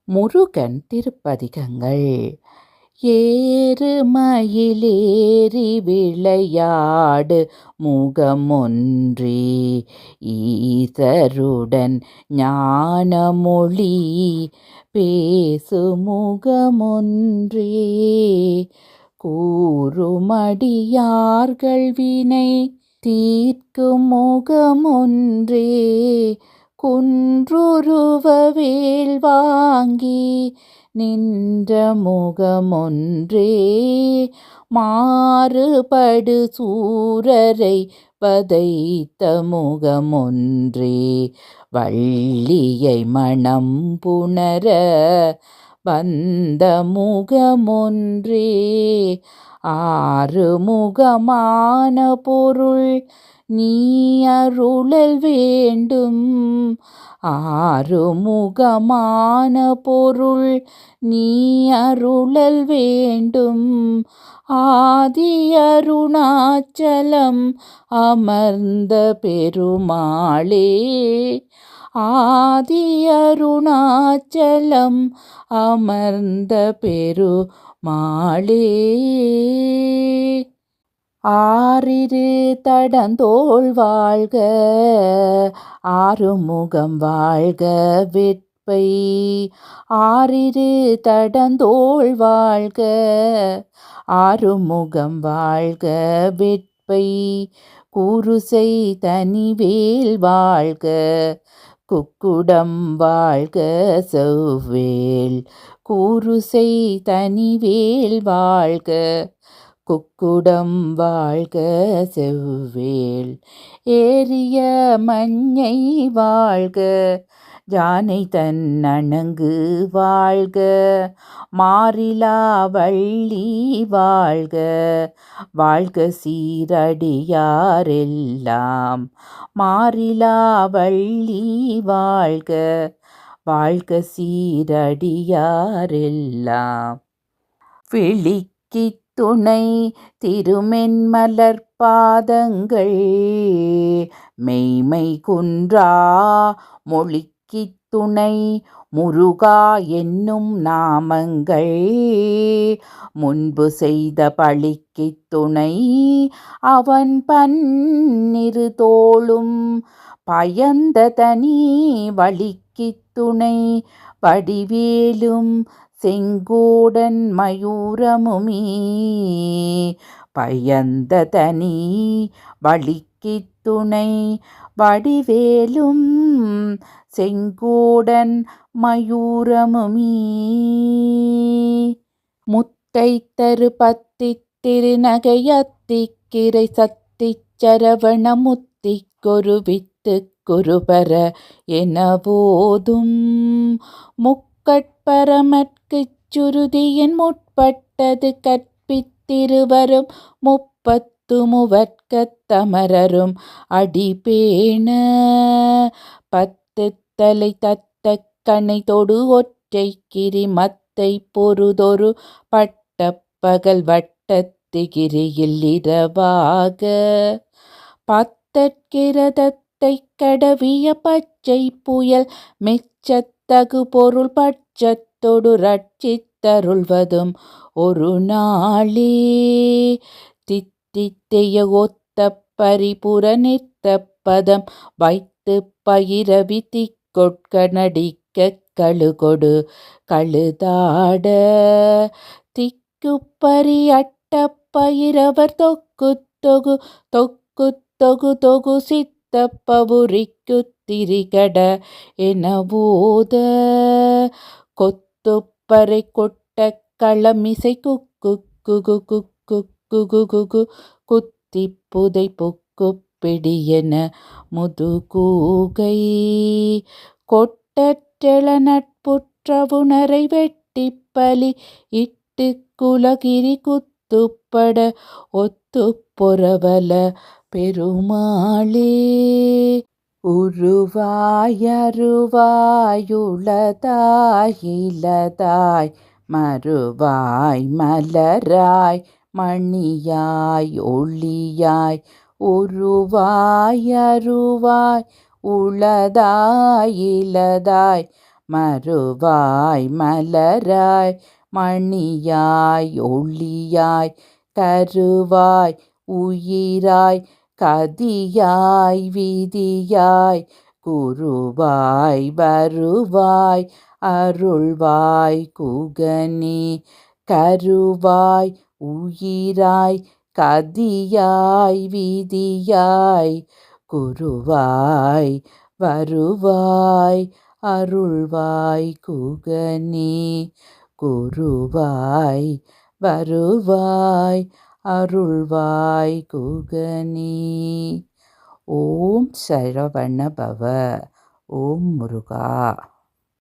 முருகன் திருப்பதிகங்கள். ஏறு மயிலேறி விளையாடு முகமொன்றி ஈசருடன் ஞானமொழி பேசு முகமொன்றே கூறுமடியார்கள் வினை தீர்க்கும் முகமொன்றே குன்றுருவ வேல் வாங்கி நின்ற முகமொன்றே மாறுபடு சூரரை வதைத்த முகமொன்றே வள்ளியை மணம் புணர வந்த முகமொன்றே ஆறுமுகமான பொருள் நீ அருளல் வேண்டும். ஆறுமுகமான பொருள் நீ அருளல் வேண்டும். ஆதி அருணாச்சலம் அமர்ந்த பெருமாளே ஆதி அருணாச்சலம் அமர்ந்த பெருமாளே ஆறிரு தடந்தோள் வாழ்க ஆறுமுகம் வாழ்க வெட்பை ஆறிரு தடந்தோள் வாழ்க ஆறுமுகம் வாழ்க வெட்பை கூறுசை தனிவேல் வாழ்க குக்குடம் வாழ்க செவ்வேல் கூறுசை தனிவேல் வாழ்க குக்குடம் வாழ்க செவ்வேல் ஏறிய மஞ்சை வாழ்க ஜானை தன் அணங்கு வாழ்க மாறிலா வள்ளி வாழ்க வாழ்க சீரடியாரெல்லாம் மாறிலா வள்ளி வாழ்க வாழ்க சீரடியாரெல்லாம் விழிக்கி துணை திருமென்மலர் பாதங்கள் மெய்மை குன்றா மொழிக்கு துணை முருகா என்னும் நாமங்கள் முன்பு செய்த பழிக்கு துணை அவன் பன்னிரு தோளும் பயந்த தனி வழிக்கு துணை வடிவேலும் செங்கோடன் மயூரமுமே பயந்த தனி வழிக்கு துணை வடிவேலும் செங்கோடன் மயூரமுமே முத்தை தரு பத்தி திருநகையத்திக்கிரை சத்தி சரவண முத்தி கொருவித்து குருபர என போதும் முக்கட்பரமற்குச் சுருதியின் முற்பட்டது கற்பித்திருவரும் முப்பத்து முவர்க்கத் தமரரும் அடிபேண பத்து தலை தத்த கணை தொடு ஒற்றை கிரி மத்தை பொருதொரு பட்ட பகல் வட்டத்திகிரியில் இரவாக பத்தற்கிரதத்தை கடவிய பச்சை புயல் மெச்சத்தகு பொருள் பட்சத்தொடு ரட்சித்தருள்வதும் ஒரு நாளே தித்தித்தைய ஒத்த பரிபுர நிற்த பதம் வைத்து பயிரவி திக்கொட்க நடிக்க கழுகொடு கழுதாட திக்குப்பரி அட்ட பயிரவர் தொக்கு தொகு தொக்கு தொகு தொகு சித்த பவுரிக்கு திரிகட என போத கொத்துப்பறை கொட்ட களமிசை குக்கு குகு குக்கு குகு குகு குத்தி புதை பொக்கு பிடியென முதுகூகை கொட்டற்றெள நட்புற்றவுணரை வெட்டி பலி இட்டு குலகிரி குத்துப்பட ஒத்து பொறவல பெருமாளே உருவாயுளதாயிலதாய் மறுவாய் மலராய் மணியாய் ஒளியாய் உருவாய் அருவாய் உளதாய் இலதாய் மறுவாய் மலராய் மணியாய் ஒளியாய் கருவாய் உயிராய் கதியாய் விதியாய் குருவாய் வருவாய் அருள்வாய் குகனே கருவாய் உயிராய் கதியாய் விதியாய் குருவாய் வருவாய் அருள்வாய் குகனே குருவாய் வருவாய் அருள்வாய் குகனே. ஓம் சரவண பவ. ஓம் முருகா.